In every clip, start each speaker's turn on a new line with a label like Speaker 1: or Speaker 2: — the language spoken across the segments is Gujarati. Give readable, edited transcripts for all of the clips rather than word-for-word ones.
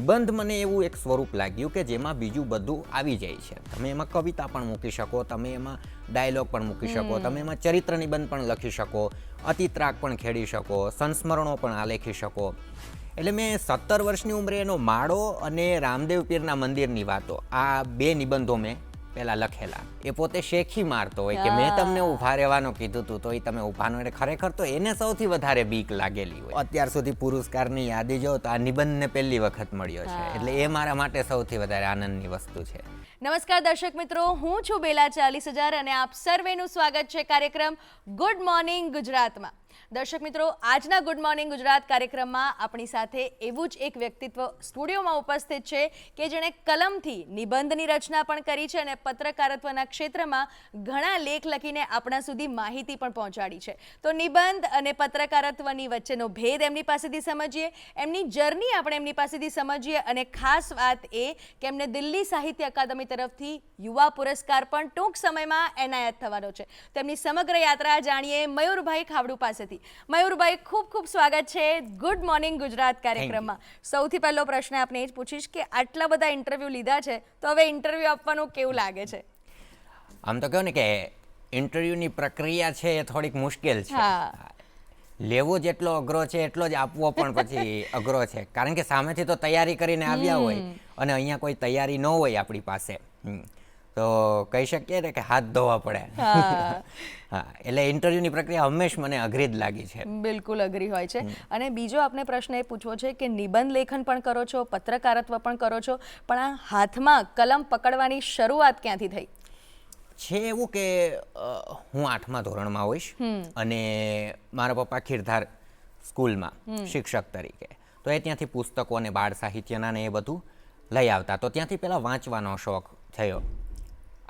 Speaker 1: નિબંધ મને એવું એક સ્વરૂપ લાગ્યું કે જેમાં બીજું બધું આવી જાય છે. તમે એમાં કવિતા પણ મૂકી શકો, તમે એમાં ડાયલોગ પણ મૂકી શકો, તમે એમાં ચરિત્ર નિબંધ પણ લખી શકો, અતિત્રાક પણ ખેડી શકો, સંસ્મરણો પણ આલેખી શકો. એટલે મેં 17 વર્ષની ઉંમરે એનો માળો અને રામદેવ પીરના મંદિરની વાતો, આ 2 નિબંધો મેં પહેલાં લખેલા. એ પોતે શેખી મારતો હોય કે મેં તમને ઊભા રહેવાનું કીધું હતું તો એ તમે ઊભા ન, એટલે ખરેખર તો એને સૌથી વધારે બીક લાગેલી હોય. અત્યાર સુધી પુરસ્કારની યાદી જો તો આ નિબંધને પહેલી વખત મળ્યો છે, એટલે એ મારા માટે સૌથી વધારે આનંદની વસ્તુ છે.
Speaker 2: નમસ્કાર દર્શક મિત્રો, હું છું બેલા 40,000 અને આપ સર્વેનું સ્વાગત છે કાર્યક્રમ ગુડ મોર્નિંગ ગુજરાતમાં. દર્શક મિત્રો, આજના ગુડ મોર્નિંગ ગુજરાત કાર્યક્રમમાં આપણી સાથે એવું જ એક વ્યક્તિત્વ સ્ટુડિયોમાં ઉપસ્થિત છે કે જેણે કલમથી નિબંધની રચના પણ કરી છે અને પત્રકારત્વના ક્ષેત્રમાં ઘણા લેખ લખીને આપણા સુધી માહિતી પણ પહોંચાડી છે. તો નિબંધ અને પત્રકારત્વની વચ્ચેનો ભેદ એમની પાસેથી સમજીએ, એમની જર્ની આપણે એમની પાસેથી સમજીએ અને ખાસ વાત એ કે એમને દિલ્હી સાહિત્ય અકાદમી તરફથી યુવા પુરસ્કાર પણ ટૂંક સમયમાં એનાયત થવાનો છે. તેમની સમગ્ર યાત્રા જાણીએ મયુરભાઈ ખાવડુ પાસેથી. મયુરભાઈ, ખૂબ ખૂબ સ્વાગત છે ગુડ મોર્નિંગ ગુજરાત કાર્યક્રમમાં. સૌથી પહેલો પ્રશ્ન આપને એ જ પૂછીશ કે આટલા બધા ઇન્ટરવ્યૂ લીધા છે તો હવે ઇન્ટરવ્યૂ આપવાનું કેવું લાગે છે?
Speaker 1: આમ તો કહો ને કે ઇન્ટરવ્યૂની પ્રક્રિયા છે એ થોડીક મુશ્કેલ છે. લેવો જેટલો અઘરો છે એટલો જ આપવો પણ પછી અઘરો છે, કારણ કે સામેથી તો તૈયારી કરીને આવ્યા હોય અને અહીંયા કોઈ તૈયારી ન હોય આપણી પાસે, તો કહી શકીએ ને કે હાથ ધોવા પડે. હા, એટલે ઇન્ટરવ્યૂની પ્રક્રિયા હંમેશ મને અઘરી જ લાગી છે.
Speaker 2: બિલકુલ અઘરી હોય છે. અને બીજો આપને પ્રશ્ન એ પૂછવો છે કે નિબંધ લેખન પણ કરો છો, પત્રકારત્વ પણ કરો છો, પણ આ હાથમાં કલમ પકડવાની શરૂઆત ક્યાંથી થઈ?
Speaker 1: છે એવું કે હું 8મા ધોરણમાં હોઈશ અને મારા પપ્પા ખીરધાર સ્કૂલમાં શિક્ષક તરીકે, તો એ ત્યાંથી પુસ્તકો અને બાળ સાહિત્યના ને એ બધું લઈ આવતા, તો ત્યાંથી પહેલાં વાંચવાનો શોખ થયો.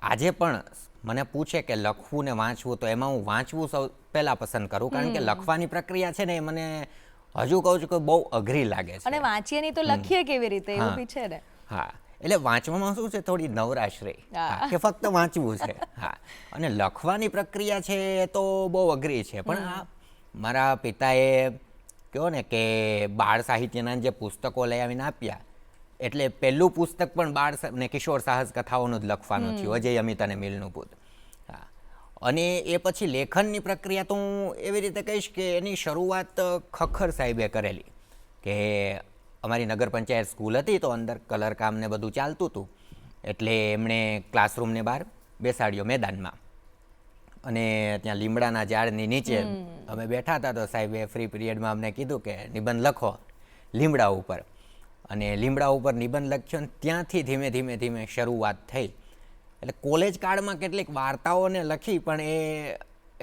Speaker 1: આજે પણ મને પૂછે કે લખવું ને વાંચવું, તો એમાં હું વાંચવું સૌ પહેલાં પસંદ કરું, કારણ કે લખવાની પ્રક્રિયા છે ને એ મને હજુ કહું છું કે બહુ અઘરી લાગે છે.
Speaker 2: અને વાંચીએ નહીં તો લખીએ કેવી રીતે, એવું બી છે ને.
Speaker 1: હા, એટલે વાંચવામાં શું છે, થોડી નવરાશ રહી કે ફક્ત વાંચવું છે. હા, અને લખવાની પ્રક્રિયા છે એ તો બહુ અઘરી છે. પણ આ મારા પિતાએ કહો ને કે બાળ સાહિત્યના જે પુસ્તકો લઈ આવીને આપ્યા, એટલે પહેલું પુસ્તક પણ બાળ ને કિશોર સાહસ કથાઓનું જ લખવાનું થયું, અજય અમિત અને મિલનું પુત. હા, અને એ પછી લેખનની પ્રક્રિયા તો હું એવી રીતે કહીશ કે એની શરૂઆત ખખર સાહેબે કરેલી. કે અમારી નગર પંચાયત સ્કૂલ હતી તો અંદર કલર કામ ને બધું ચાલતું હતું, એટલે એમણે ક્લાસરૂમને બહાર બેસાડ્યો મેદાનમાં, અને ત્યાં લીમડાના ઝાડની નીચે અમે બેઠા હતા, તો સાહેબે ફ્રી પિરિયડમાં અમને કીધું કે નિબંધ લખો લીમડા ઉપર. અને લીમડા ઉપર નિબંધ લખ્યો ને ત્યાંથી ધીમે ધીમે ધીમે શરૂઆત થઈ. એટલે કોલેજ કાળમાં કેટલીક વાર્તાઓને લખી, પણ એ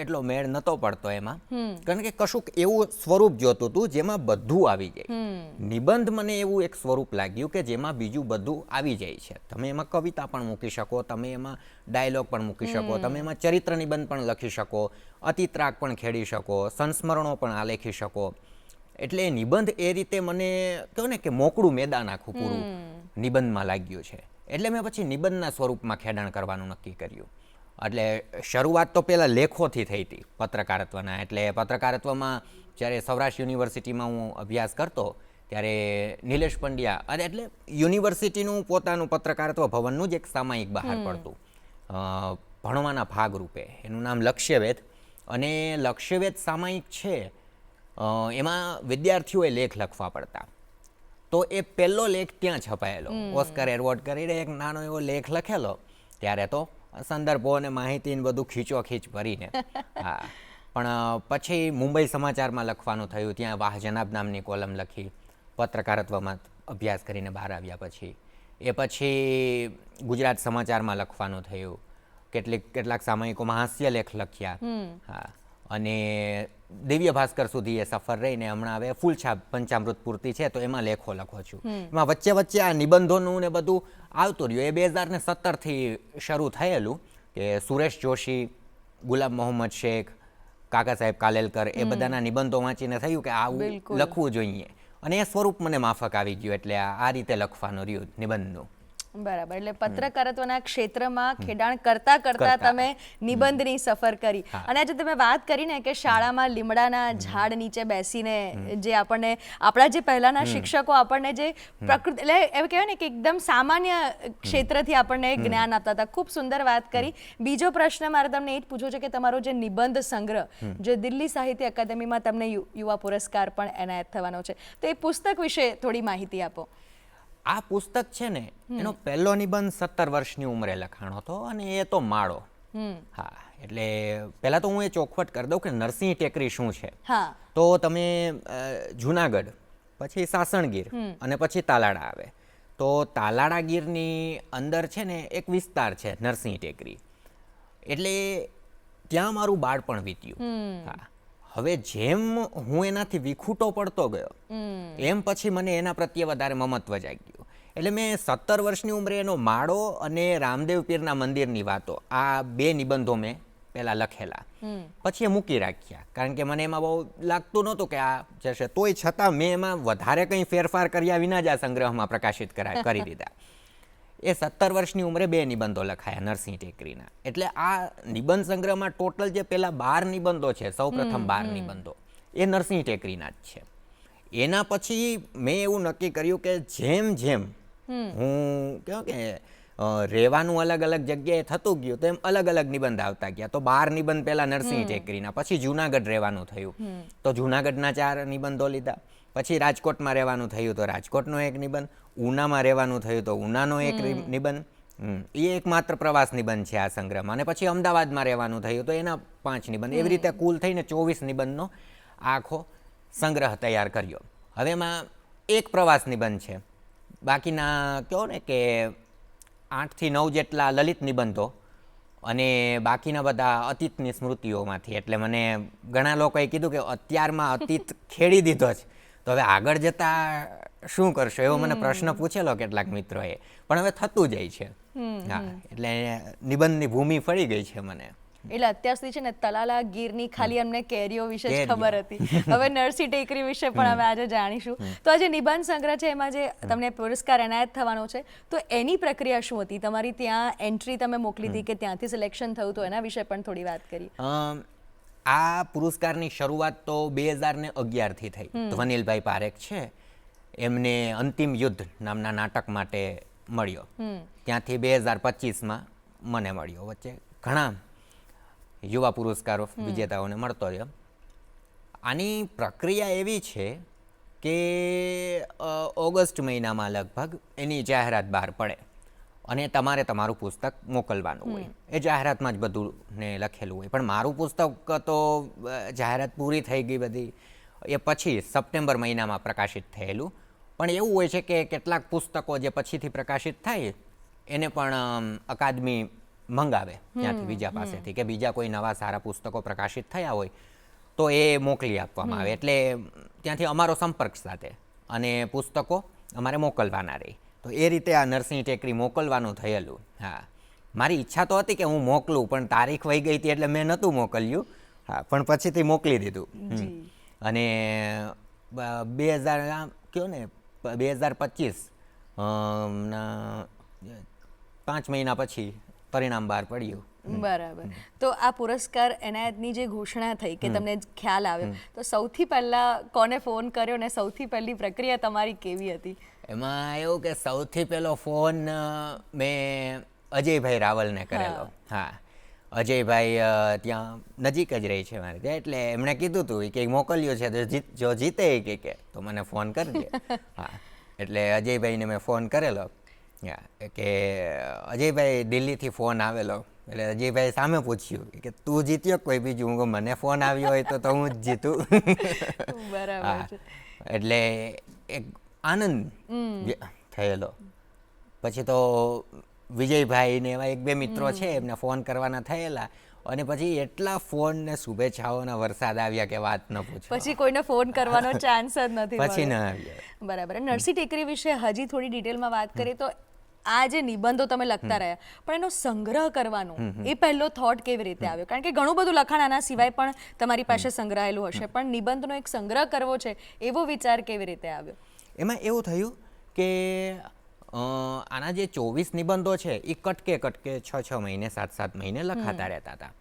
Speaker 1: એટલો મેળ નહોતો પડતો એમાં, કારણ કે કશુંક એવું સ્વરૂપ જોતું હતું જેમાં બધું આવી જાય. નિબંધ મને એવું એક સ્વરૂપ લાગ્યું કે જેમાં બીજું બધું આવી જાય છે. તમે એમાં કવિતા પણ મૂકી શકો, તમે એમાં ડાયલોગ પણ મૂકી શકો, તમે એમાં ચરિત્ર નિબંધ પણ લખી શકો, અતિત્રાક પણ ખેડી શકો, સંસ્મરણો પણ આલેખી શકો. એટલે નિબંધ એ રીતે મને કહો ને કે મોકળું મેદાન આખું પૂરું નિબંધમાં લાગ્યું છે. એટલે મેં પછી નિબંધના સ્વરૂપમાં ખેડાણ કરવાનું નક્કી કર્યું. એટલે શરૂઆત તો પહેલાં લેખોથી થઈ હતી પત્રકારત્વના. એટલે પત્રકારત્વમાં જ્યારે સૌરાષ્ટ્ર યુનિવર્સિટીમાં હું અભ્યાસ કરતો ત્યારે નિલેશ પંડ્યા, અને એટલે યુનિવર્સિટીનું પોતાનું પત્રકારત્વ ભવનનું જ એક સામાયિક બહાર પડતું ભણવાના ભાગરૂપે, એનું નામ લક્ષ્યવેધ. અને લક્ષ્યવેધ સામાયિક છે એમાં વિદ્યાર્થીઓએ લેખ લખવા પડતા, તો એ પહેલો લેખ ત્યાં છપાયેલો. ઓસ્કર એવોર્ડ કરીને એક નાનો એવો લેખ લખેલો, ત્યારે તો સંદર્ભો અને માહિતી બધું ખીચોખીચ ભરીને. હા, પણ પછી મુંબઈ સમાચારમાં લખવાનું થયું, ત્યાં વાહ જનાબ નામની કોલમ લખી પત્રકારત્વમાં અભ્યાસ કરીને બહાર આવ્યા પછી. એ પછી ગુજરાત સમાચારમાં લખવાનું થયું, કેટલાક સામયિકોમાં હાસ્ય લેખ લખ્યા. હા, અને દિવ્ય ભાસ્કર સુધી એ સફર રહીને હમણાં હવે ફૂલછાપ પંચામૃત પૂર્તિ છે તો એમાં લેખો લખો છું. એમાં વચ્ચે વચ્ચે આ નિબંધોનું ને બધું આવતું રહ્યું. એ 2017થી શરૂ થયેલું કે સુરેશ જોશી, ગુલામ મોહમ્મદ શેખ, કાકા સાહેબ કાલેલકર, એ બધાના નિબંધો વાંચીને થયું કે આવું લખવું જોઈએ, અને એ સ્વરૂપ મને માફક આવી ગયું. એટલે આ રીતે લખવાનું રહ્યું નિબંધનું.
Speaker 2: બરાબર, એટલે પત્રકારત્વના ક્ષેત્રમાં ખેડાણ કરતા કરતા તમે નિબંધની સફર કરી. અને આજે તમે વાત કરી ને કે શાળામાં લીમડાના ઝાડ નીચે બેસીને જે આપણને આપણા જે પહેલાના શિક્ષકો આપણને જે પ્રકૃતિ એટલે એવું કહેવાય ને કે એકદમ સામાન્ય ક્ષેત્રથી આપણને જ્ઞાન આપતા હતા. ખૂબ સુંદર વાત કરી. બીજો પ્રશ્ન મારે તમને એ જ પૂછવો છે કે તમારો જે નિબંધ સંગ્રહ જે દિલ્હી સાહિત્ય અકાદમીમાં તમને યુવા પુરસ્કાર પણ એનાયત થવાનો છે, તો એ પુસ્તક વિશે થોડી માહિતી આપો.
Speaker 1: આ પુસ્તક છે ને એનો પહેલો નિબંધ 17 વર્ષની ઉંમરે લખાણો હતો અને એ તો માળો. હા, એટલે પહેલા તો હું એ ચોખવટ કરી દઉં કે નરસિંહ ટેકરી શું છે. તો તમે જુનાગઢ, પછી સાસણગીર અને પછી તાલાળા આવે. તો તાલાળા ગીરની અંદર છે ને એક વિસ્તાર છે નરસિંહ ટેકરી, એટલે ત્યાં મારું બાળપણ વીત્યું. હા, હવે જેમ હું એનાથી વિખૂટો પડતો ગયો એમ પછી મને એના પ્રત્યે વધારે મમત્વ જાગ્યું. એટલે મેં 17 વર્ષની ઉંમરે એનો માળો અને રામદેવ પીરના મંદિરની વાતો, આ 2 નિબંધો મેં પહેલાં લખેલા. પછી એ મૂકી રાખ્યા, કારણ કે મને એમાં બહુ લાગતું નહોતું કે આ જશે. તોય છતાં મેં એમાં વધારે કંઈ ફેરફાર કર્યા વિના જ આ સંગ્રહમાં પ્રકાશિત કરી દીધા. એ 17 વર્ષની ઉંમરે 2 નિબંધો લખાયા નરસિંહ ટેકરીના. એટલે આ નિબંધ સંગ્રહમાં ટોટલ જે પેલા 12 નિબંધો છે, સૌ પ્રથમ 12 નિબંધો એ નરસિંહ ટેકરીના જ છે. એના પછી મેં એવું નક્કી કર્યું કે જેમ જેમ હું કહો કે રહેવાનું અલગ અલગ જગ્યાએ થતું ગયું તો એમ અલગ અલગ નિબંધ આવતા ગયા. તો 12 નિબંધ પહેલા નરસિંહ ટેકરીના, પછી જુનાગઢ રહેવાનું થયું તો જુનાગઢના 4 નિબંધો લીધા. પછી રાજકોટમાં રહેવાનું થયું તો રાજકોટનો 1 નિબંધ, ઉનામાં રહેવાનું થયું તો ઉનાનો 1 નિબંધ. એ એકમાત્ર પ્રવાસ નિબંધ છે આ સંગ્રહમાં. અને પછી અમદાવાદમાં રહેવાનું થયું તો એના 5 નિબંધ. એવી રીતે કુલ થઈને 24 નિબંધનો આખો સંગ્રહ તૈયાર કર્યો. હવે એમાં 1 પ્રવાસ નિબંધ છે, બાકીના કહો ને કે 8 થી 9 જેટલા લલિત નિબંધો અને બાકીના બધા અતીતની સ્મૃતિઓમાંથી. એટલે મને ઘણા લોકોએ કીધું કે અત્યારમાં અતીત ખેડી દીધો છે, તો હવે આગળ જતા શું કરશો એવો મને પ્રશ્ન પૂછેલો કેટલાક મિત્રોએ, પણ હવે થતું જાય છે. હા, એટલે નિબંધની ભૂમિ ફળી ગઈ છે મને.
Speaker 2: એટલે અત્યાર સુધી છે ને તલાલા ગીરની ખાલી અમને કેરીઓ વિશે જ ખબર હતી. હવે નરસિંહ ટેકરી વિશે પણ અમે આજે જાણીશું. તો આ જે નિબંધ સંગ્રહ છે એમાં જે તમને પુરસ્કાર એનાયત થવાનો છે, તો એની પ્રક્રિયા શું હતી? તમારી ત્યાં એન્ટ્રી તમે મોકલી હતી કે ત્યાંથી સિલેક્શન થયું, તો એના વિશે પણ થોડી વાત કરી.
Speaker 1: આ પુરસ્કારની શરૂઆત તો 2011થી થઈ. ધ્વનિલભાઈ પારેખ છે, એમને અંતિમ યુદ્ધ નામના નાટક માટે મળ્યો. ત્યાંથી 2025માં મને મળ્યો. વચ્ચે ઘણા યુવા પુરસ્કારો વિજેતાઓને મળતો રહ્યો. આની પ્રક્રિયા એવી છે કે ઓગસ્ટ મહિનામાં લગભગ એની જાહેરાત બહાર પડે અને તમારે તમારું પુસ્તક મોકલવાનું હોય. એ જાહેરાતમાં જ બધું ને લખેલું હોય. પણ મારું પુસ્તક તો જાહેરાત પૂરી થઈ ગઈ બધી એ પછી સપ્ટેમ્બર મહિનામાં પ્રકાશિત થયેલું. પણ એવું હોય છે કે કેટલાક પુસ્તકો જે પછીથી પ્રકાશિત થાય એને પણ અકાદમી મંગાવે ત્યાંથી બીજા પાસેથી, કે બીજા કોઈ નવા સારા પુસ્તકો પ્રકાશિત થયા હોય તો એ મોકલી આપવામાં આવે. એટલે ત્યાંથી અમારો સંપર્ક સાથે અને પુસ્તકો અમારે મોકલવાના રહે. તો એ રીતે આ નરસિંહ ટેકરી મોકલવાનું થયેલું. હા, મારી ઈચ્છા તો હતી કે હું મોકલું, પણ તારીખ વહી ગઈ હતી એટલે મેં નહોતું મોકલ્યું. હા, પણ પછીથી મોકલી દીધું. અને 2025 ના 5 મહિના પછી પરિણામ બહાર પડ્યું.
Speaker 2: બરાબર. તો આ પુરસ્કાર એનાયતની જે ઘોષણા થઈ કે તમને ખ્યાલ આવ્યો, તો સૌથી પહેલા કોને ફોન કર્યો ને સૌથી પહેલી પ્રક્રિયા તમારી કેવી હતી?
Speaker 1: એમાં એવું કે સૌથી પહેલો ફોન મેં અજયભાઈ રાવલને કરેલો. હા, અજયભાઈ ત્યાં નજીક જ રહે છે મારે ત્યાં, એટલે એમણે કીધું હતું કે મોકલ્યું છે તો જો જીતે કે તો મને ફોન કરજે. હા, એટલે અજયભાઈને મેં ફોન કરેલો કે અજયભાઈ દિલ્હીથી ફોન આવેલો. એટલે અજયભાઈ સામે પૂછ્યું કે તું જીત્યો કોઈ બીજું? હું મને ફોન આવ્યો હોય તો હું જ જીતું.
Speaker 2: બરાબર.
Speaker 1: એટલે એક આનંદ થયેલો. પછી તો વિજયભાઈ ને એવા 1-2 મિત્રો છે એમને ફોન કરવાના થયેલા, અને પછી એટલા ફોન ને શુભેચ્છાઓના વરસાદ આવ્યા કે વાત ન પૂછો.
Speaker 2: પછી કોઈને ફોન કરવાનો ચાન્સ જ નથી
Speaker 1: પછી ન આવ્યો.
Speaker 2: બરાબર. નરસિંહ ટેકરી વિશે હજી થોડી ડિટેલમાં વાત કરીએ તો આ જે નિબંધો તમે લખતા રહ્યા, પણ એનો સંગ્રહ કરવાનો એ પહેલો થોટ કેવી રીતે આવ્યો? કારણ કે ઘણું બધું લખાણ આના સિવાય પણ તમારી પાસે સંગ્રહાયેલું હશે, પણ નિબંધનો એક સંગ્રહ કરવો છે એવો વિચાર કેવી રીતે આવ્યો?
Speaker 1: એમાં એવું થયું કે આના જે 24 નિબંધો છે એ કટકે 6 મહિને 7 મહિને લખાતા રહેતા હતા.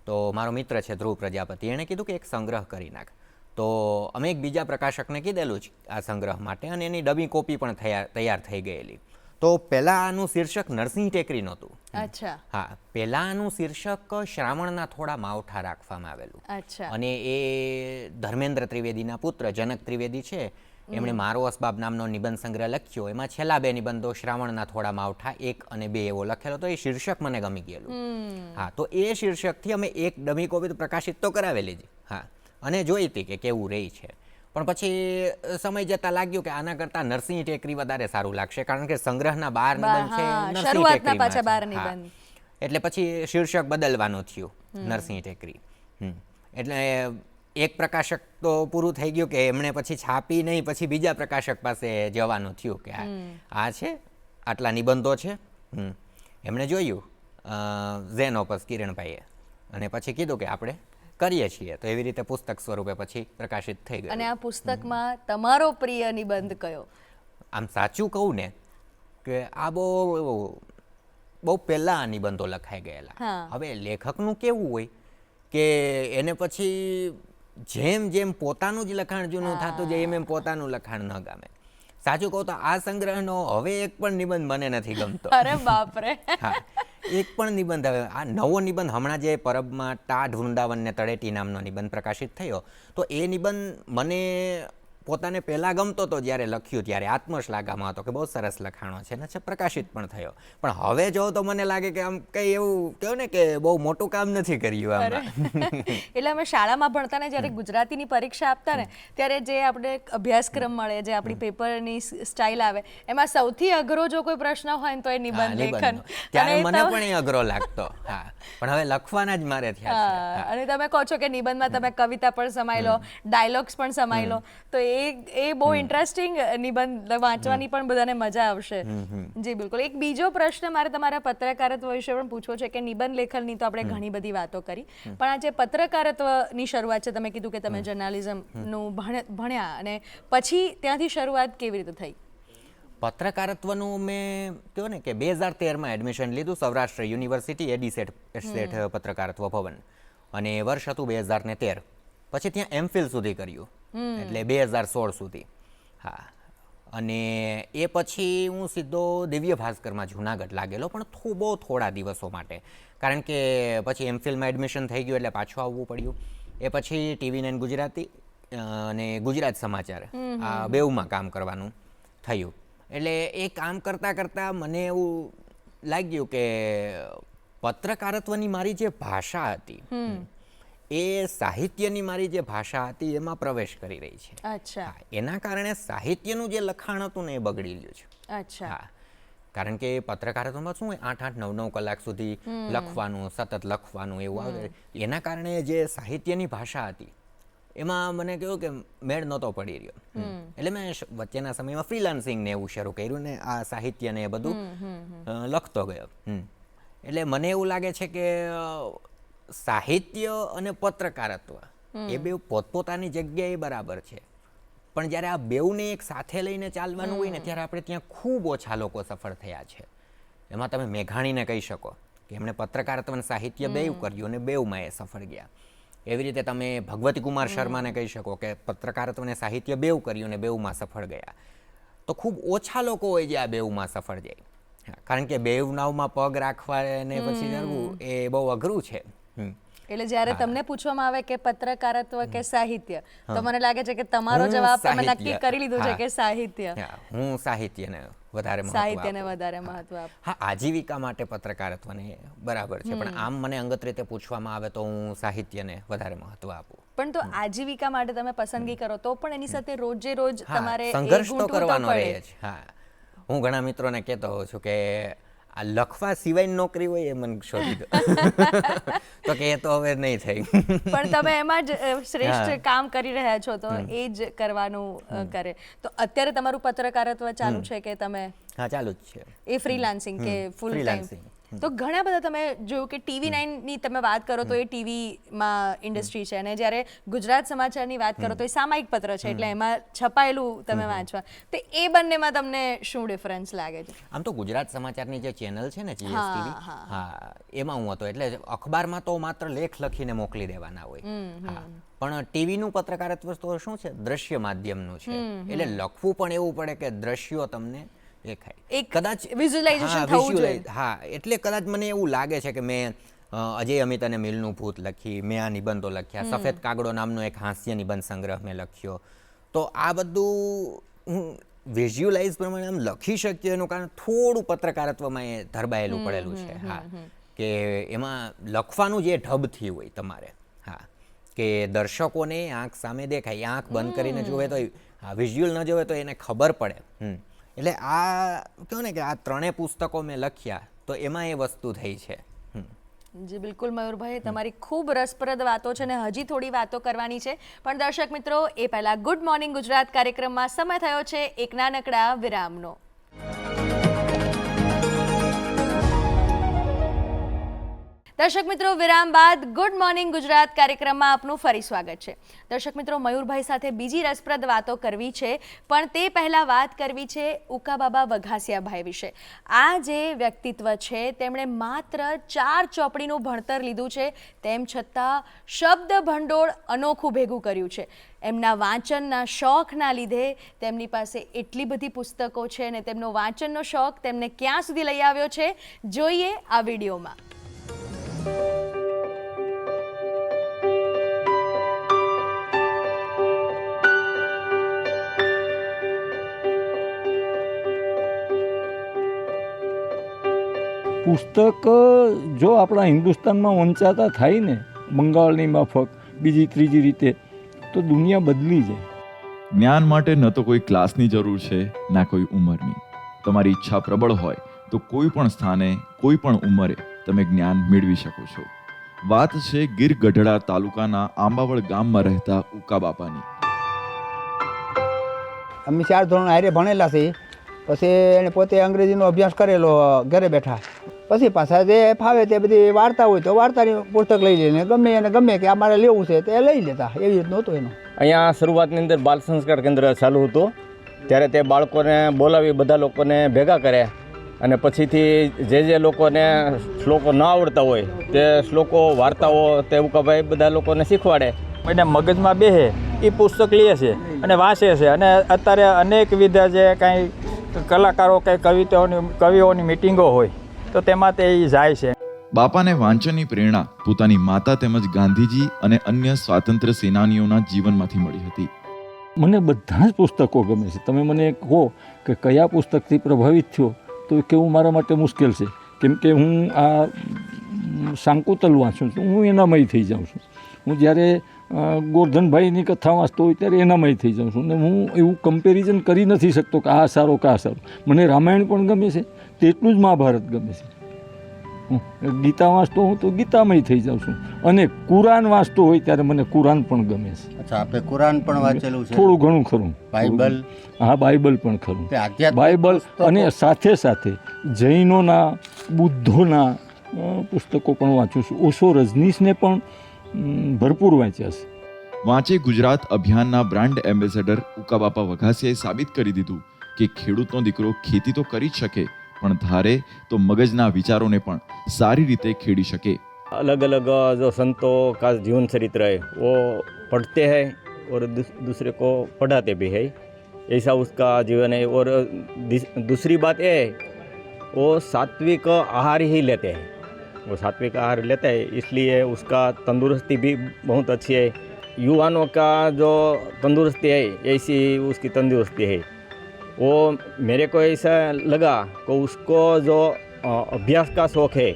Speaker 1: તો મારો મિત્ર છે ધ્રુવ પ્રજાપતિ, એણે કીધું કે એક સંગ્રહ કરી નાખ. તો અમે એક બીજા પ્રકાશકને કીધેલું જ આ સંગ્રહ માટે, અને એની ડબી કોપી પણ તૈયાર થઈ ગયેલી. તો પહેલાં આનું શીર્ષક નરસિંહ ટેકરી નહોતું.
Speaker 2: અચ્છા.
Speaker 1: હા, પહેલાં આનું શીર્ષક શ્રાવણના થોડા માવઠા રાખવામાં આવેલું.
Speaker 2: અચ્છા.
Speaker 1: અને એ ધર્મેન્દ્ર ત્રિવેદીના પુત્ર જનક ત્રિવેદી છે, એમણે મારો અસબાબ નામનો નિબંધ સંગ્રહ લખ્યો. એમાં છેલ્લા 2 નિબંધો શ્રાવણના થોડા માવઠા 1 અને 2 એવો લખેલો. તો એ શીર્ષક મને ગમી ગયેલું. હા, તો એ શીર્ષકથી અમે એક ડમી કોપી પ્રકાશિત તો કરાવેલી જ. હા, અને જોઈ હતી કે કેવું રહી છે. પણ પછી સમય જતાં લાગ્યું કે આના કરતાં નરસિંહ ટેકરી વધારે સારું લાગશે, કારણ કે સંગ્રહના 12 નિબંધ છે નરસિંહ
Speaker 2: શરૂઆતના
Speaker 1: ટેકરીમાં
Speaker 2: પાછા
Speaker 1: છે.
Speaker 2: 12 નિબંધ.
Speaker 1: એટલે પછી શીર્ષક બદલવાનું થયું, નરસિંહ ટેકરી. એટલે એક પ્રકાશક તો પૂરું થઈ ગયું કે એમણે પછી છાપી નહીં, પછી બીજા પ્રકાશક પાસે જવાનું થયું કે આ છે, આટલા નિબંધો છે. એમણે જોયું ઝેનોપસ કિરણભાઈએ, અને પછી કીધું કે આપણે કરીએ છીએ. તો એવી રીતે પુસ્તક સ્વરૂપે પછી પ્રકાશિત થઈ ગયું.
Speaker 2: અને આ પુસ્તકમાં તમારો પ્રિય નિબંધ કયો?
Speaker 1: આમ સાચું કહું ને કે આ બહુ પહેલા નિબંધો લખાઈ ગયેલા. હવે લેખકનું કેવું હોય કે એને પછી જેમ પોતાનું જ લખાણ જૂનું થતું જાય એમ પોતાનું લખાણ ન ગમે. સાચું કહું તો આ સંગ્રહનો હવે એક પણ નિબંધ મને નથી ગમતો.
Speaker 2: અરે બાપરે.
Speaker 1: હા, એક પણ નિબંધ. હવે આ નવો નિબંધ હમણાં જે પરબમાં ટાઢ વૃંદાવન ને તળેટી નામનો નિબંધ પ્રકાશિત થયો, તો એ નિબંધ મને પોતાને પહેલાં ગમતો હતો જ્યારે લખ્યું ત્યારે, આત્મશ્લાઘામાં હતો કે બહુ સરસ લખાણો છે ને પ્રકાશિત પણ થયો. પણ હવે જો તો મને લાગે કે આમ કંઈ એવું કહો ને કે બહુ મોટું કામ નથી કર્યું આમાં.
Speaker 2: એટલે અમે શાળામાં ભણતા ને જ્યારે ગુજરાતીની પરીક્ષા આપતા ને ત્યારે જે આપણે અભ્યાસક્રમ મળે, જે આપણી પેપરની સ્ટાઇલ આવે, એમાં સૌથી અઘરો જો કોઈ પ્રશ્ન હોય ને તો એ નિબંધ લેખન.
Speaker 1: ત્યારે મને પણ એ અઘરો લાગતો. હા, પણ હવે લખવાના જ મારે થયા છે.
Speaker 2: અને તમે કહો છો કે નિબંધમાં તમે કવિતા પણ સમાઈ લો, ડાયલોગ્સ પણ સમાઈ લો, તો એ બહુ ઇન્ટરેસ્ટિંગ નિબંધ વાંચવાની પણ બધાને મજા આવશે. જી બિલકુલ. એક બીજો પ્રશ્ન મારે તમારા પત્રકારત્વ વિશે પણ પૂછવો છે કે નિબંધ લેખનની તો આપણે ઘણી બધી વાતો કરી, પણ આ જે પત્રકારત્વની શરૂઆત છે, તમે કીધું કે તમે જર્નાલિઝમનું ભણ્યા અને પછી ત્યાંથી શરૂઆત કેવી રીતે થઈ?
Speaker 1: પત્રકારત્વનું મેં કહ્યું ને કે 2013માં એડમિશન લીધું સૌરાષ્ટ્ર યુનિવર્સિટી એડી સેટ પત્રકારત્વ ભવન, અને વર્ષ હતું 2013. પછી ત્યાં એમફિલ સુધી કર્યું, એટલે 2016 સુધી. હા, અને એ પછી હું સીધો દિવ્ય ભાસ્કરમાં જુનાગઢ લાગેલો, પણ બહુ થોડા દિવસો માટે, કારણ કે પછી એમફિલમાં એડમિશન થઈ ગયું એટલે પાછું આવવું પડ્યું. એ પછી TV9 ગુજરાતી અને ગુજરાત સમાચાર આ બેઉમાં કામ કરવાનું થયું. એટલે એ કામ કરતાં મને એવું લાગ્યું કે પત્રકારત્વની મારી જે ભાષા હતી એ સાહિત્યની મારી જે ભાષા હતી એમાં પ્રવેશ કરી રહી છે.
Speaker 2: અચ્છા.
Speaker 1: એના કારણે સાહિત્યનું જે લખાણ હતું ને એ બગડી ગયું છે.
Speaker 2: અચ્છા.
Speaker 1: હા, કારણ કે પત્રકારત્વમાં શું હોય 8-9 કલાક સુધી લખવાનું, સતત લખવાનું એવું આવે. એના કારણે જે સાહિત્યની ભાષા હતી એમાં મને કહ્યું કે મેળ નહોતો પડી રહ્યો. એટલે મેં વચ્ચેના સમયમાં ફ્રીલાન્સિંગ ને એવું શરૂ કર્યું ને આ સાહિત્ય ને એ બધું લખતો ગયો. એટલે મને એવું લાગે છે કે સાહિત્ય અને પત્રકારત્વ એ બે પોતપોતાની જગ્યાએ બરાબર છે, પણ જ્યારે આ બેઉને એક સાથે લઈને ચાલવાનું હોય ને ત્યારે આપણે ત્યાં ખૂબ ઓછા લોકો સફળ થયા છે. એમાં તમે મેઘાણીને કહી શકો કે એમણે પત્રકારત્વ અને સાહિત્ય બેઉ કર્યું અને બેઉમાં એ સફળ ગયા. એવી રીતે તમે ભગવતી કુમાર શર્માને કહી શકો કે પત્રકારત્વ અને સાહિત્ય બેઉ કર્યું અને બેઉમાં સફળ ગયા. તો ખૂબ ઓછા લોકો હોય જે આ બેઉમાં સફળ જાય, કારણ કે બેઉ નાવમાં પગ રાખવા અને પછી કરવું એ બહુ અઘરું છે.
Speaker 2: એટલે જ્યારે તમને પૂછવામાં આવે કે પત્રકારત્વ કે સાહિત્ય, તો મને લાગે છે કે તમારો જવાબ તમે નક્કી કરી લીધું છે કે સાહિત્ય.
Speaker 1: હું સાહિત્યને વધારે
Speaker 2: મહત્વ આપું.
Speaker 1: હા, આજીવિકા માટે પત્રકારત્વને બરાબર છે, પણ આમ મને અંગત રીતે પૂછવામાં આવે તો હું સાહિત્યને વધારે મહત્વ આપું.
Speaker 2: પણ તો આજીવિકા માટે તમે પસંદગી કરો તો પણ એની સાથે રોજે રોજ તમારે
Speaker 1: સંઘર્ષ તો કરવાનો રહે છે. હા, હું ઘણા મિત્રોને કહેતો હોઉં છું કે આ લખવા સિવાયની નોકરી હોય એ મને શોધી દો, તો કે એ તો હવે નહીં થઈ.
Speaker 2: પણ તમે એમાં જ શ્રેષ્ઠ કામ કરી રહ્યા છો તો એ જ કરવાનું કરે. તો અત્યારે તમારું પત્રકારત્વ ચાલુ છે કે તમે?
Speaker 1: હા, ચાલુ જ છે.
Speaker 2: એ ફ્રીલાન્સિંગ કે ફૂલ ટાઈમ? તો ઘણા બધા તમે જોયું કે TV9 ની તમે વાત કરો તો એ ટીવીમાં ઇન્ડસ્ટ્રી છે, અને જ્યારે ગુજરાત સમાચારની વાત કરો તો એ સામાયિક પત્ર છે, એટલે એમાં છપાયેલું તમે વાંચવા, તો એ બંનેમાં તમને શું ડિફરન્સ લાગે છે?
Speaker 1: આમ તો ગુજરાત સમાચારની જે ચેનલ છે ને GSTV, હા એમાં હું હતો, એટલે અખબારમાં તો માત્ર લેખ લખીને મોકલી દેવાના હોય. હા, પણ ટીવીનું પત્રકારત્વ તો શું છે, દ્રશ્ય માધ્યમનું છે, એટલે લખવું પણ એવું પડે કે દ્રશ્યો તમને દેખાય, કદાચ
Speaker 2: વિઝ્યુલાઇઝેશન થવું જોઈએ.
Speaker 1: હા, એટલે કદાચ મને એવું લાગે છે કે મેં અજય અમિત અને મિલનું ભૂત લખી, મેં આ નિબંધો લખ્યા, સફેદ કાગડો નામનો એક હાસ્ય નિબંધ સંગ્રહ મેં લખ્યો, તો આ બધું હું વિઝ્યુલાઇઝ પ્રમાણે આમ લખી શક્યો એનું કારણ થોડું પત્રકારત્વમાં એ ધરબાયેલું પડેલું છે. હા, કે એમાં લખવાનું જે ઢબથી હોય તમારે, હા, કે દર્શકોને આંખ સામે દેખાય, આંખ બંધ કરીને જોવે તો વિઝ્યુઅલ ન જોવે તો એને ખબર પડે. એટલે આ કહો ને કે આ ત્રણેય પુસ્તકો મેં લખ્યા તો એમાં એ વસ્તુ થઈ છે.
Speaker 2: જી બિલકુલ મયુરભાઈ, તમારી ખૂબ રસપ્રદ વાતો છે, અને હજી થોડી વાતો કરવાની છે, પણ દર્શક મિત્રો એ પહેલા ગુડ મોર્નિંગ ગુજરાત કાર્યક્રમમાં સમય થયો છે એક નાનકડા વિરામનો. દર્શક મિત્રો, વિરામ બાદ ગુડ મોર્નિંગ ગુજરાત કાર્યક્રમમાં આપનું ફરી સ્વાગત છે. દર્શક મિત્રો, મયુરભાઈ સાથે બીજી રસપ્રદ વાતો કરવી છે, પણ તે પહેલાં વાત કરવી છે ઉકાબાબા વઘાસિયાભાઈ વિશે. આ જે વ્યક્તિત્વ છે તેમણે માત્ર 4 ચોપડીનું ભણતર લીધું છે, તેમ છતાં શબ્દ ભંડોળ અનોખું ભેગું કર્યું છે. એમના વાંચનના શોખના લીધે તેમની પાસે એટલી બધી પુસ્તકો છે, અને તેમનો વાંચનનો શોખ તેમને ક્યાં સુધી લઈ આવ્યો છે, જોઈએ આ વિડીયોમાં.
Speaker 3: પુસ્તક જો આપણા હિન્દુસ્તાનમાં વંચાતા થાય ને બંગાળની માફક બીજી ત્રીજી રીતે, તો દુનિયા બદલી જાય.
Speaker 4: જ્ઞાન માટે ન તો કોઈ ક્લાસની જરૂર છે, ના કોઈ ઉંમરની. તમારી ઈચ્છા પ્રબળ હોય તો કોઈ પણ સ્થાને, કોઈ પણ ઉંમરે તમે જ્ઞાન મેળવી શકો છો. વાત છે ગીર ગઢડા તાલુકાના આંબાવળ ગામમાં રહેતા ઉકાબાપાની.
Speaker 5: અમે 4 ધોરણ હારે ભણેલા છીએ, પછી એને પોતે અંગ્રેજીનો અભ્યાસ કરેલો ઘરે બેઠા, પછી પાછા જે ફાવે તે બધી વાર્તા હોય તો વાર્તાની પુસ્તક લઈ લઈને ગમે એને ગમે કે આ મારે લેવું છે તે લઈ લેતા, એવી રીતનું હતું એનું.
Speaker 6: અહીંયા શરૂઆતની અંદર બાલ સંસ્કાર કેન્દ્ર ચાલુ હતું, ત્યારે તે બાળકોને બોલાવી બધા લોકોને ભેગા કરે, અને પછીથી જે લોકોને શ્લોકો ન આવડતા હોય તે શ્લોકો, વાર્તાઓ તે ઉકાભાઈ બધા લોકોને શીખવાડે.
Speaker 7: એને મગજમાં બેસે એ પુસ્તક લે છે અને વાંચે છે, અને અત્યારે અનેકવિધ જે કાંઈ કલાકારો કંઈ કવિઓની મિટિંગો હોય તો તેમાં તે જાય છે.
Speaker 4: બાપાને વાંચનની પ્રેરણા પોતાની માતા તેમજ ગાંધીજી અને અન્ય સ્વાતંત્ર્ય સેનાનીઓના જીવનમાંથી મળી હતી.
Speaker 3: મને બધા જ પુસ્તકો ગમે છે. તમે મને કહો કે કયા પુસ્તકથી પ્રભાવિત થયો તો એ કહેવું મારા માટે મુશ્કેલ છે, કેમ કે હું આ શાંકુતલ વાંચું છું, હું એનામય થઈ જાઉં છું. હું જ્યારે ગોરધનભાઈની કથા વાંચતો હોય ત્યારે એનામય થઈ જાઉં છું, અને હું એવું કમ્પેરિઝન કરી નથી શકતો કે આ સારો કે આ સારું. મને રામાયણ પણ ગમે છે, તેટલું જ મહાભારત ગમે છે. ગીતા વાંચતો હું તો ગીતામય થઈ જાઉં છું, અને કુરાન વાંચતો હોય ત્યારે મને કુરાન પણ ગમે છે.
Speaker 8: અચ્છા, આપણે કુરાન પણ વાંચેલું છે?
Speaker 3: થોડું ઘણું ખરું.
Speaker 8: બાઇબલ?
Speaker 3: હા, બાઇબલ પણ ખરું. બાઇબલ અને સાથે સાથે જૈનોના, બુદ્ધોના પુસ્તકો પણ વાંચું છું. ઓશો રજનીશને પણ ભરપૂર વાંચ્યા છે.
Speaker 4: વાંચે ગુજરાત અભિયાનના બ્રાન્ડ એમ્બેસેડર ઉકાબાપા વઘાસિયાએ સાબિત કરી દીધું કે ખેડૂતનો દીકરો ખેતી તો કરી જ શકે, પણ ધારે તો મગજના વિચારોને પણ સારી રીતે ખેડી શકે.
Speaker 6: अलग अलग जो संतों का जीवन चरित्र है वो पढ़ते हैं और दूसरे को पढ़ाते भी है, ऐसा उसका जीवन है. और दूसरी बात ये है वो सात्विक आहार ही लेते हैं, वो सात्विक आहार लेते हैं, इसलिए उसका तंदुरुस्ती भी बहुत अच्छी है. युवानों का जो तंदुरुस्ती है ऐसी उसकी तंदुरुस्ती है. वो मेरे को ऐसा लगा कि उसको जो अभ्यास का शौक़ है,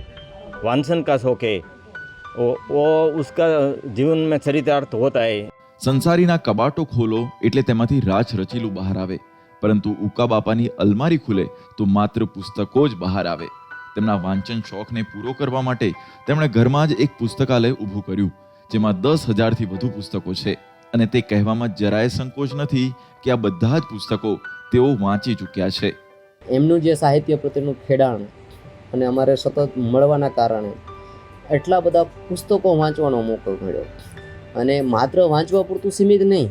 Speaker 6: वांचन का शौक़ है, वो उसका जीवन में चरितार्थ होता है.
Speaker 4: સંસારીના કબાટો ખોલો એટલે તેમાંથી રાજ રચીલું બહાર આવે, પરંતુ ઉકાબાપાની અલમારી ખુલે તો માત્ર પુસ્તકો જ બહાર આવે. તેમના વાંચન શોખને પૂરો કરવા માટે તેમણે ઘરમાં જ એક પુસ્તકાલય ઊભું કર્યું, જેમાં 10,000થી વધુ પુસ્તકો છે, અને તે કહેવામાં જરાય સંકોચ નથી કે આ બધા જ પુસ્તકો તેઓ વાંચી ચૂક્યા છે.
Speaker 9: એમનું જે સાહિત્ય પ્રત્યેનું ખેડાણ અને અમારે સતત મળવાના કારણે એટલા બધા પુસ્તકો વાંચવાનો મોકો મળ્યો. અને માત્ર વાંચવા પૂરતું સીમિત નહીં,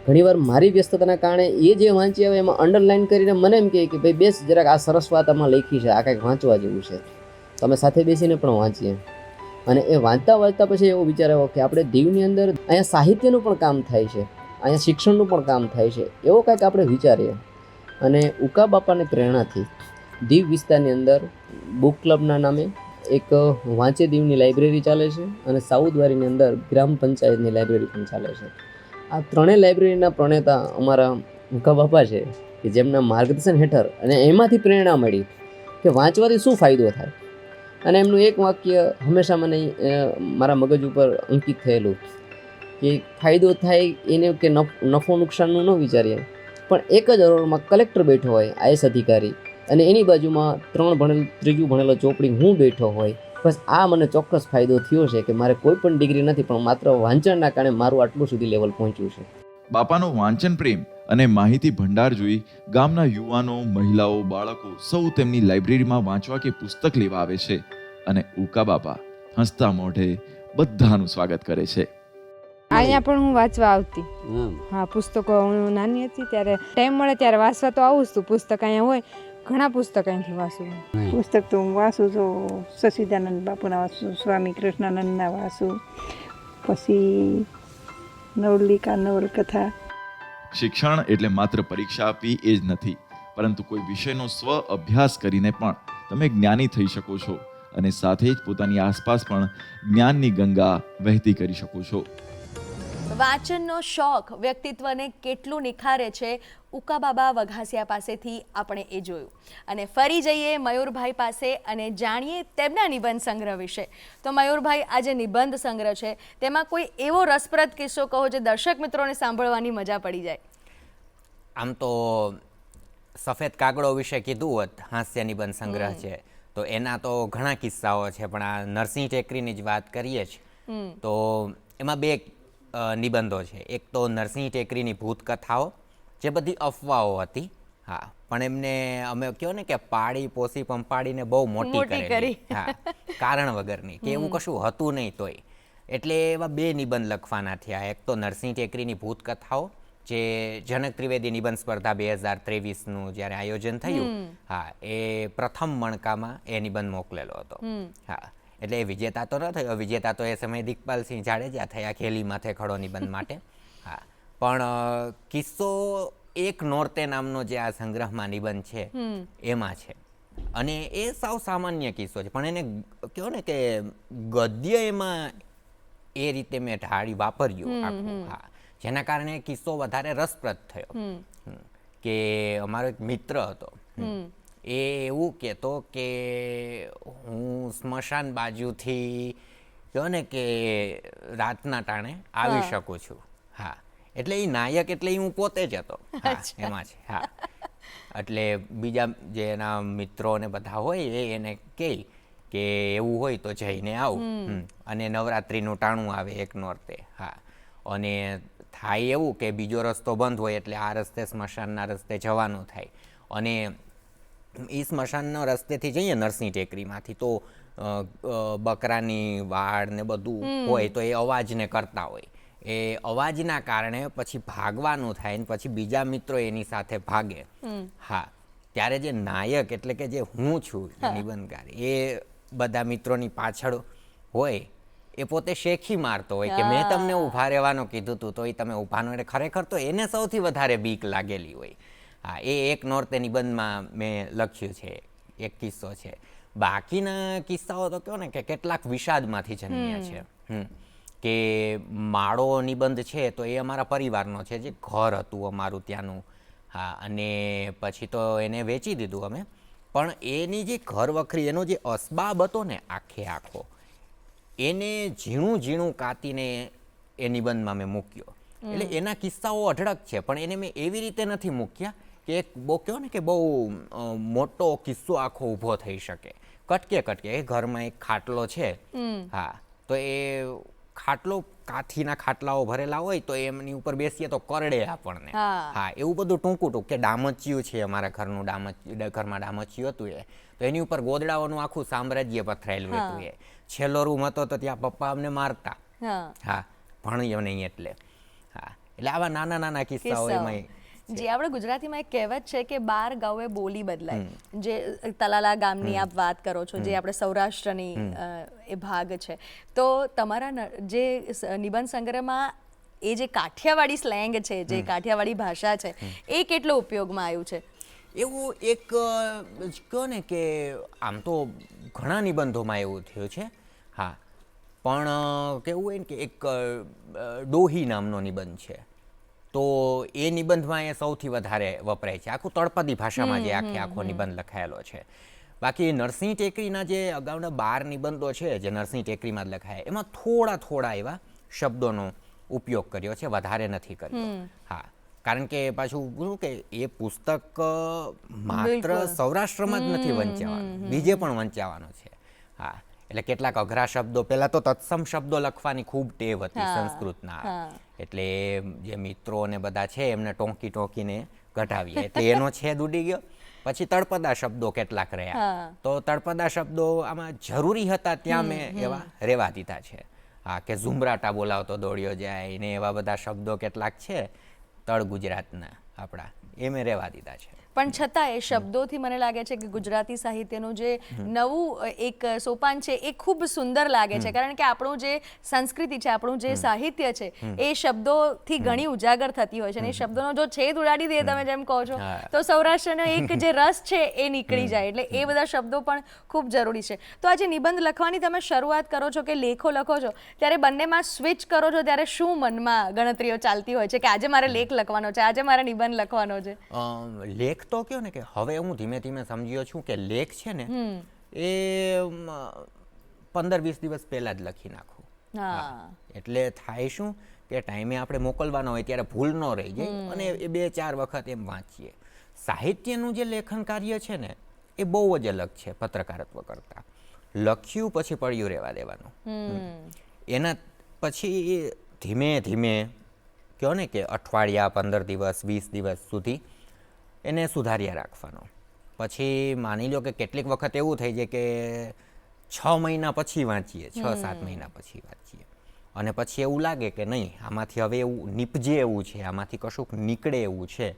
Speaker 9: ઘણીવાર મારી વ્યસ્તતાના કારણે એ જે વાંચી આવે એમાં અંડરલાઇન કરીને મને એમ કહે કે ભાઈ બેસ જરાક આ સરસ વાત આમાં લખી છે, આ કંઈક વાંચવા જેવું છે, તો અમે સાથે બેસીને પણ વાંચીએ. અને એ વાંચતા પછી એવો વિચાર આવ્યો કે આપણે દીવની અંદર અહીંયા સાહિત્યનું પણ કામ થાય છે, અહીંયા શિક્ષણનું પણ કામ થાય છે, એવો કંઈક આપણે વિચારીએ. અને ઉકા બાપાની પ્રેરણાથી દીવ વિસ્તારની અંદર બુક ક્લબના નામે એક વાંચે દીવની લાઇબ્રેરી ચાલે છે અને સાઉદવારીની અંદર ગ્રામ પંચાયતની લાઇબ્રેરી પણ ચાલે છે. આ ત્રણેય લાઇબ્રેરીના પ્રણેતા અમારા ઉકા બાપા છે કે જેમના માર્ગદર્શન હેઠળ અને એમાંથી પ્રેરણા મળી કે વાંચવાથી શું ફાયદો થાય. અને એમનું એક વાક્ય હંમેશા મને મારા મગજ ઉપર અંકિત થયેલું કે ફાયદો થાય એને કે નફો નુકસાનનું ન વિચારીએ, પણ એક જ હરોળમાં કલેક્ટર બેઠો હોય આઈએસ અધિકારી અને એની બાજુમાં ત્રીજું ભણેલો ચોપડી હું બેઠો હોય, બસ આ મને ચોક્કસ ફાયદો થયો છે કે મારે કોઈ પણ ડિગ્રી નથી પણ માત્ર વાંચનના કારણે મારું આટલું સુધી લેવલ પહોંચ્યું છે.
Speaker 4: બાપાનો વાંચન પ્રેમ અને માહિતી ભંડાર જોઈ ગામના યુવાનો, મહિલાઓ, બાળકો સૌ તેમની લાઇબ્રેરીમાં વાંચવા કે પુસ્તક લેવા આવે છે અને ઉકા બાપા હસતા મોઢે બધાનું સ્વાગત કરે છે.
Speaker 10: અહીંયા પણ હું વાંચવા આવતી. હા, પુસ્તકો હું નાની હતી ત્યારે ટાઈમ મળે ત્યારે વાંચવા તો આવું જ તું. પુસ્તક અહીંયા હોય, ઘણા પુસ્તક અહીંથી વાંચું.
Speaker 11: પુસ્તક તો હું વાંચું છું, સચ્ચિદાનંદ બાપુના વાંચું, સ્વામી કૃષ્ણાનંદના વાંચું, પછી નવલિકા નવલકથા.
Speaker 4: શિક્ષણ એટલે માત્ર પરીક્ષા આપવી એ જ નથી, પરંતુ કોઈ વિષયનો સ્વ અભ્યાસ કરીને પણ તમે જ્ઞાની થઈ શકો છો અને સાથે જ પોતાની આસપાસ પણ જ્ઞાનની ગંગા વહેતી કરી શકો છો.
Speaker 2: વાંચનનો શોખ વ્યક્તિત્વને કેટલું નિખારે છે, ઉકાબાબા વઘાસિયા પાસેથી આપણે એ જોયું. અને ફરી જઈએ મયુરભાઈ પાસે અને જાણીએ તેમના નિબંધ સંગ્રહ વિશે. તો મયુરભાઈ, આ જે નિબંધ સંગ્રહ છે તેમાં કોઈ એવો રસપ્રદ કિસ્સો કહો જે દર્શક મિત્રોને સાંભળવાની મજા પડી જાય.
Speaker 1: આમ તો સફેદ કાગડો વિશે કીધું હોત, હાસ્ય નિબંધ સંગ્રહ છે, તો એના તો ઘણા કિસ્સાઓ છે, પણ આ નરસિંહ ટેકરીની જ વાત કરીએ જ તો એમાં બે નિબંધો છે. એક તો નરસિંહ ટેકરીની ભૂતકથાઓ, જે બધી અફવાઓ હતી. હા, પણ એમને અમે કહો ને કે પાળી પોસી પંપાડીને બહુ મોટી કરી. હા, કારણ વગરની, કે એવું કશું હતું નહીં તોય. એટલે એવા બે નિબંધ લખવાના થયા. એક તો નરસિંહ ટેકરીની ભૂતકથાઓ, જે જનક ત્રિવેદી નિબંધ સ્પર્ધા 2023નું જ્યારે આયોજન થયું, હા, એ પ્રથમ મણકામાં એ નિબંધ મોકલેલો હતો. હા, એટલે એ વિજેતા તો ન થયો. વિજેતા તો એ સમયે દિગ્પાલસિંહ જાડેજા થયા ખેલી માથે ખડો નિબંધ માટે. હા, પણ કિસ્સો એક નોરતે નામનો જે આ સંગ્રહમાં નિબંધ છે એમાં છે. અને એ સાવ સામાન્ય કિસ્સો છે, પણ એને કહો ને કે ગદ્ય એમાં એ રીતે મેં ઢાળી વાપર્યું આખું. હા, જેના કારણે કિસ્સો વધારે રસપ્રદ થયો. કે અમારો એક મિત્ર હતો, એ એવું કહેતો કે હું સ્મશાન બાજુથી કહો ને કે રાતના ટાણે આવી શકું છું. હા, એટલે એ નાયક એટલે હું પોતે જ હતો. એમાં છે. હા, એટલે બીજા જે એના મિત્રો ને બધા હોય એ એને કહે કે એવું હોય તો જઈને આવું. અને નવરાત્રિનું ટાણું આવે એક નોરતે. હા, અને થાય એવું કે બીજો રસ્તો બંધ હોય એટલે આ રસ્તે સ્મશાનના રસ્તે જવાનું થાય. અને એ સ્મશાનના રસ્તેથી જઈએ નરસિંહ ટેકરીમાંથી તો બકરાની વાડ ને બધું હોય તો એ અવાજને કરતા હોય. એ અવાજના કારણે પછી ભાગવાનું થાય ને પછી બીજા મિત્રો એની સાથે ભાગે. હા, ત્યારે જે નાયક એટલે કે જે હું છું નિબંધકાર, એ બધા મિત્રોની પાછળ હોય, એ પોતે શેખી મારતો હોય કે મેં તમને ઊભા રહેવાનું કીધું હતું તો એ તમે ઊભા ન. એટલે ખરેખર તો એને સૌથી વધારે બીક લાગેલી હોય. હા, એ એક નોરતે નિબંધમાં મેં લખ્યું છે, એક કિસ્સો છે. બાકીના કિસ્સાઓ તો કહો ને કે કેટલાક વિષાદમાંથી જન્મ્યા છે. કે માળો નિબંધ છે તો એ અમારા પરિવારનો છે, જે ઘર હતું અમારું ત્યાંનું. હા, અને પછી તો એને વેચી દીધું અમે. પણ એની જે ઘર વખરી એનો જે અસબાબ હતો ને આખે આખો, એને ઝીણું ઝીણું કાતીને એ નિબંધમાં મેં મૂક્યો. એટલે એના કિસ્સાઓ અઢળક છે, પણ એને મેં એવી રીતે નથી મૂક્યા કે એક બહુ કહો ને કે બહુ મોટો કિસ્સો આખો ઊભો થઈ શકે. કટકે એ ઘરમાં એક ખાટલો છે. હા, તો એ ખાટલો કાથીના ખાટલાઓ ભરેલા હોય તો એમની ઉપર બેસીએ તો કરડે આપણને. હા, એવું બધું ટૂંકું કે ડામચ્યું છે, અમારા ઘરનું ઘરમાં ડામચ્યું હતું એ, તો એની ઉપર ગોદડાઓનું આખું સામ્રાજ્ય પથરાયેલું હતું એ. છેલ્લો રૂમ હતો તો ત્યાં પપ્પા અમને મારતા. હા, ભણીએ નહીં એટલે. હા, એટલે આવા નાના નાના કિસ્સાઓ એમાં.
Speaker 2: જી, આપણે ગુજરાતીમાં એક કહેવત છે કે 12 ગાઉએ બોલી બદલાય. જે તલાલા ગામની આપ વાત કરો છો, જે આપણે સૌરાષ્ટ્રની એ ભાગ છે, તો તમારા જે નિબંધ સંગ્રહમાં એ જે કાઠિયાવાડી સ્લેંગ છે, જે કાઠિયાવાડી ભાષા છે, એ કેટલો ઉપયોગમાં આવ્યું છે?
Speaker 1: એવું એક કહો ને કે આમ તો ઘણા નિબંધોમાં એવું થયું છે. હા, પણ કેવું હોય ને કે એક ડોહી નામનો નિબંધ છે, તો એ નિબંધમાં એ સૌથી વધારે વપરાય છે. આખું તળપદી ભાષામાં જે આખો નિબંધ લખાયેલો છે. બાકી નરસિંહ ટેકરીના જે અગાઉના 12 નિબંધો છે, જે નરસિંહ ટેકરીમાં જ લખાયા, એમાં થોડા એવા શબ્દોનો ઉપયોગ કર્યો છે, વધારે નથી કર્યો. હા, કારણ કે પાછું શું કે એ પુસ્તક માત્ર સૌરાષ્ટ્રમાં જ નથી વંચાવાનું, બીજે પણ વંચાવાનો છે. હા, એટલે કેટલાક અઘરા શબ્દો, પહેલા તો તત્સમ શબ્દો લખવાની ખૂબ ટેવ હતી સંસ્કૃતના, એટલે જે મિત્રો ને બધા છે એમને ટોંકીને કઢાવીએ, એટલે એનો છેદ ઉડી ગયો. પછી તળપદા શબ્દો કેટલાક રહ્યા, તો તળપદા શબ્દો આમાં જરૂરી હતા ત્યાં મેં એવા રેવા દીધા છે. હા, કે ઝુમરાટા બોલાવતો દોડ્યો જાય ને એવા બધા શબ્દો કેટલાક છે તળ ગુજરાતના આપણા, એ મેં રેવા દીધા છે.
Speaker 2: પણ છતાં એ શબ્દોથી મને લાગે છે કે ગુજરાતી સાહિત્યનું જે નવું એક સોપાન છે એ ખૂબ સુંદર લાગે છે, કારણ કે આપણું જે સંસ્કૃતિ છે, આપણું જે સાહિત્ય છે, એ શબ્દોથી ઘણી ઉજાગર થતી હોય છે, અને એ શબ્દોનો જો છેદ ઉડાડી દે, તમે જેમ કહો છો, તો સૌરાષ્ટ્રનો એક જે રસ છે એ નીકળી જાય. એટલે એ બધા શબ્દો પણ ખૂબ જરૂરી છે. તો આજે નિબંધ લખવાની તમે શરૂઆત કરો છો કે લેખો લખો છો, ત્યારે બંનેમાં સ્વિચ કરો છો, ત્યારે શું મનમાં ગણતરીઓ ચાલતી હોય છે કે આજે મારે લેખ લખવાનો છે, આજે મારે નિબંધ લખવાનો છે?
Speaker 1: લેખ તો કયો ને કે હવે હું ધીમે ધીમે સમજ્યો છું કે લેખ છે ને એ 15-20 દિવસ પહેલા જ લખી નાખું. એટલે થાય શું કે ટાઈમે આપણે મોકલવાનો હોય ત્યારે ભૂલ ન રહી જાય, અને એ 2-4 વખત એમ વાંચીએ. સાહિત્યનું જે લેખન કાર્ય છે ને એ બહુ જ અલગ છે પત્રકારત્વ કરતા. લખ્યું પછી પડ્યું રહેવા દેવાનું. એના પછી ધીમે ધીમે કહો ને કે અઠવાડિયા, 15 દિવસ, 20 દિવસ સુધી એને સુધાર્યા રાખવાનો. પછી માની લો કે કેટલીક વખત એવું થઈ જાય કે 6 મહિના પછી વાંચીએ, 6-7 મહિના પછી વાંચીએ, અને પછી એવું લાગે કે નહીં, આમાંથી હવે એવું નીપજે એવું છે, આમાંથી કશુંક નીકળે એવું છે,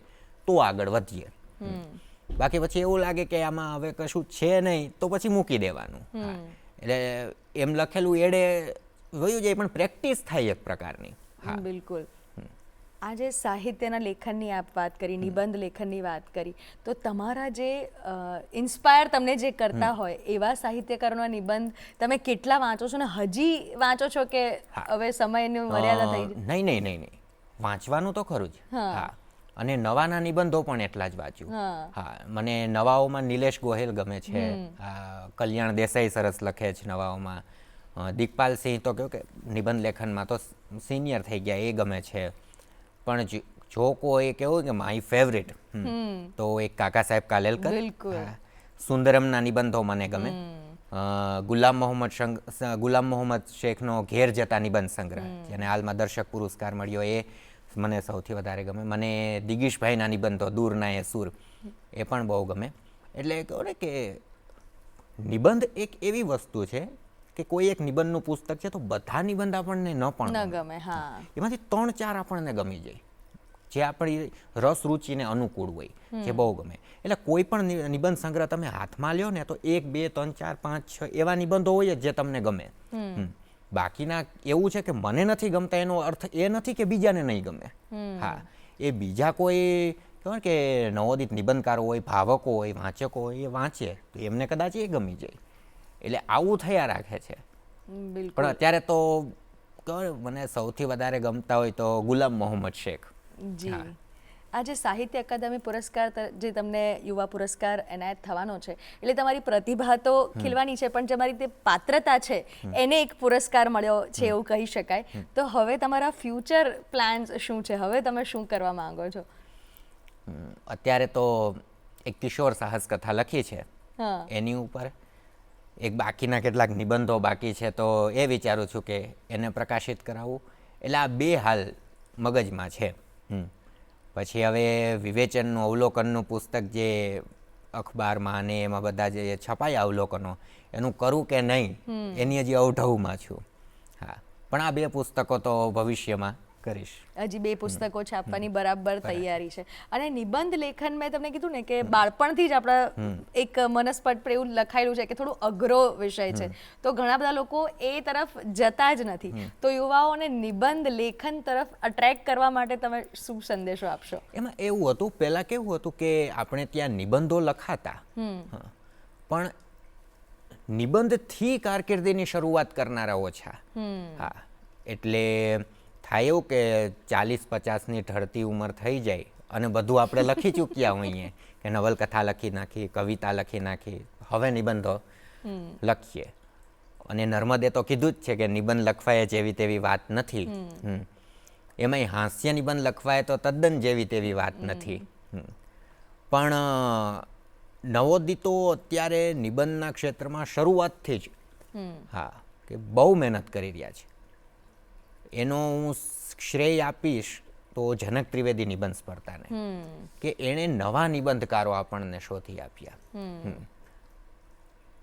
Speaker 1: તો આગળ વધીએ. બાકી પછી એવું લાગે કે આમાં હવે કશું છે નહીં, તો પછી મૂકી દેવાનું. એટલે એમ લખેલું એડે વયું જાય, પણ પ્રેક્ટિસ થાય એક પ્રકારની. હા,
Speaker 2: બિલકુલ. આજે સાહિત્યના લેખનની આપ વાત કરી, નિબંધ લેખનની વાત કરી, તો તમારા જે ઇન્સ્પાયર તમને જે કરતા હોય એવા સાહિત્યકારોના નિબંધ તમે કેટલા વાંચો છો, ને હજી વાંચો છો કે હવે સમયની મર્યાદા થઈ?
Speaker 1: નહીં, વાંચવાનું તો ખરું જ. હા, અને નવાના નિબંધો પણ એટલા જ વાંચ્યું. હા, મને નવાઓમાં નિલેશ ગોહેલ ગમે છે, કલ્યાણ દેસાઈ સરસ લખે છે નવાઓમાં, દિગ્પાલસિંહ તો કહ્યું કે નિબંધ લેખનમાં તો સિનિયર થઈ ગયા, એ ગમે છે. પણ જો કોઈ કેવું કે માય ફેવરેટ, તો એક કાકા સાહેબ કાલેલકર, સુંદરમના નિબંધો મને ગમે. ગુલામ મોહમ્મદ શેખનો ઘેર જતા નિબંધ સંગ્રહ, જેને હાલમાં દર્શક પુરસ્કાર મળ્યો, એ મને સૌથી વધારે ગમે. મને દિગીશભાઈના નિબંધો દૂરના એ સુર, એ પણ બહુ ગમે. એટલે કહો ને કે નિબંધ એક એવી વસ્તુ છે કે કોઈ એક નિબંધનું પુસ્તક છે તો બધા નિબંધ આપણને ન ગમે. એમાંથી 3-4 આપણને ગમી જાય, જે આપણી રસ રૂચિને અનુકૂળ હોય, જે બહુ ગમે. એટલે કોઈ પણ નિબંધ સંગ્રહ તમે હાથમાં લ્યો ને તો 1, 2, 3, 4, 5, 6 એવા નિબંધો હોય જે તમને ગમે. બાકીના એવું છે કે મને નથી ગમતા, એનો અર્થ એ નથી કે બીજાને નહીં ગમે. હા, એ બીજા કોઈ કહો કે નવોદિત નિબંધકારો હોય, ભાવકો હોય, વાંચકો હોય, એ વાંચે તો એમને કદાચ એ ગમી જાય. એટલે આવું થયા રાખે છે. પણ અત્યારે તો મને સૌથી વધારે ગમતા હોય તો ગુલામ મોહમ્મદ શેખ.
Speaker 2: જી, આજે સાહિત્ય અકાદમી પુરસ્કાર જે તમને યુવા પુરસ્કાર એનાયત થવાનો છે, એટલે તમારી પ્રતિભા તો ખીલવાની છે, પણ તમારી તે પાત્રતા છે એને એક પુરસ્કાર મળ્યો છે એવું કહી શકાય. તો હવે તમારા ફ્યુચર પ્લાન્સ શું છે? હવે તમે શું કરવા માંગો છો?
Speaker 1: અત્યારે તો એક કિશોર સાહસ કથા લખી છે, એની ઉપર એક બાકીના કેટલાક નિબંધો બાકી છે, તો એ વિચારું છું કે એને પ્રકાશિત કરાવવું. એટલે આ બે હાલ મગજમાં છે. પછી હવે વિવેચનનું અવલોકનનું પુસ્તક જે અખબારમાં ને એમાં બધા જે છપાયા અવલોકનો, એનું કરું કે નહીં એની હજી અવઢવમાં છું. હા, પણ આ બે પુસ્તકો તો ભવિષ્યમાં કરીશ.
Speaker 2: હજી બે પુસ્તકો છાપવાની બરાબર તૈયારી છે. અને નિબંધ લેખન મેં તમને કીધું ને કે બાળપણથી જ આપણા એક મનસ્પટ પર એવું લખાયેલું છે કે થોડું અઘરો વિષય છે, તો ઘણા બધા લોકો એ તરફ જતા જ નથી. તો યુવાઓને નિબંધ લેખન તરફ અટ્રેક્ટ કરવા માટે તમે શું સંદેશો આપશો?
Speaker 1: એમાં એવું હતું, પહેલાં કેવું હતું કે આપણે ત્યાં નિબંધો લખાતા, પણ નિબંધથી કારકિર્દીની શરૂઆત કરનારા ઓછા. હા, એટલે થાય એવું કે 40-50ની ઢળતી ઉંમર થઈ જાય અને બધું આપણે લખી ચૂક્યા હોઈએ, કે નવલકથા લખી નાખી, કવિતા લખી નાખી, હવે નિબંધો લખીએ. અને નર્મદે તો કીધું જ છે કે નિબંધ લખવાય જેવી તેવી વાત નથી. એમાંય હાસ્ય નિબંધ લખવાય તો તદ્દન જેવી તેવી વાત નથી. પણ નવોદિતો અત્યારે નિબંધના ક્ષેત્રમાં શરૂઆતથી જ હા કે બહુ મહેનત કરી રહ્યા છે. એનો હું શ્રેય આપીશ તો જનક ત્રિવેદી નિબંધ સ્પર્ધાને, કે એણે નવા નિબંધકારો આપણને શોધી આપ્યા.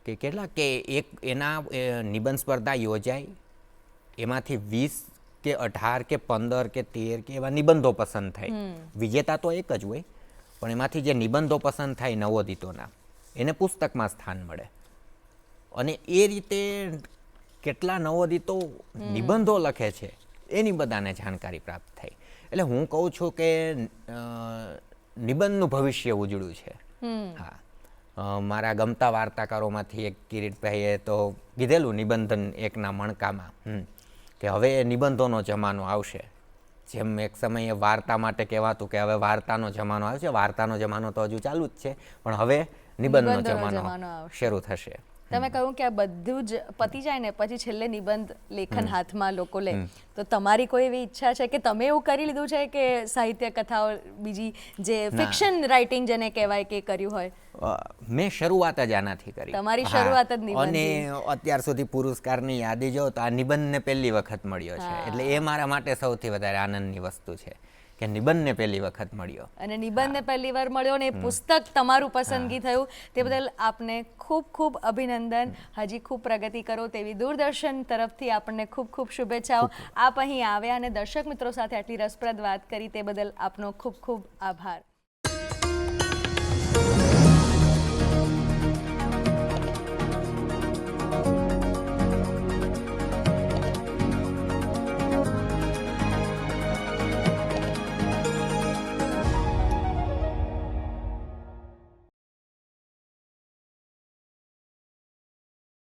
Speaker 1: કે કેટલા કે એક એના નિબંધ સ્પર્ધા યોજાય, એમાંથી 20 કે 18 કે 15 કે 13 કે એવા નિબંધો પસંદ થાય. વિજેતા તો એક જ હોય, પણ એમાંથી જે નિબંધો પસંદ થાય નવોદિતોના, એને પુસ્તકમાં સ્થાન મળે. અને એ રીતે કેટલા નવોદિતો નિબંધો લખે છે એની બધાને જાણકારી પ્રાપ્ત થાય. એટલે હું કહું છું કે નિબંધનું ભવિષ્ય ઉજળું છે. હા, મારા ગમતા વાર્તાકારોમાંથી એક કિરીટભાઈએ તો કીધેલું નિબંધન એકના મણકામાં, કે હવે નિબંધોનો જમાનો આવશે. જેમ એક સમયે વાર્તા માટે કહેવાતું કે હવે વાર્તાનો જમાનો આવશે, વાર્તાનો જમાનો તો હજુ ચાલુ જ છે, પણ હવે નિબંધનો જમાનો શરૂ થશે.
Speaker 2: તમે કહ્યું કે આ બધું જ પતી જાય ને પછી છેલ્લે નિબંધ લેખન હાથમાં લોકો લે, તો તમારી કોઈ એવી ઈચ્છા છે કે તમે એવું કરી લીધું છે કે સાહિત્ય કથાઓ બીજી જે ફિક્શન રાઇટિંગ જેને કહેવાય કે કર્યું હોય?
Speaker 1: મેં શરૂઆત જ આનાથી કરી.
Speaker 2: તમારી શરૂઆત જ નિબંધ.
Speaker 1: અને અત્યાર સુધી પુરસ્કારની યાદી જો તો આ નિબંધને પહેલી વખત મળ્યો છે, એટલે એ મારા માટે સૌથી વધારે આનંદની વસ્તુ છે કે નિબંધને પહેલી વખત મળ્યો.
Speaker 2: અને નિબંધને પહેલી વાર મળ્યો ને પુસ્તક તમારું પસંદગી થયું, તે બદલ આપને ખૂબ ખૂબ અભિનંદન. હજી ખૂબ પ્રગતિ કરો તેવી દૂરદર્શન તરફથી આપણને ખૂબ ખૂબ શુભેચ્છાઓ. આપ અહીં આવ્યા અને દર્શક મિત્રો સાથે આટલી રસપ્રદ વાત કરી તે બદલ આપનો ખૂબ ખૂબ આભાર.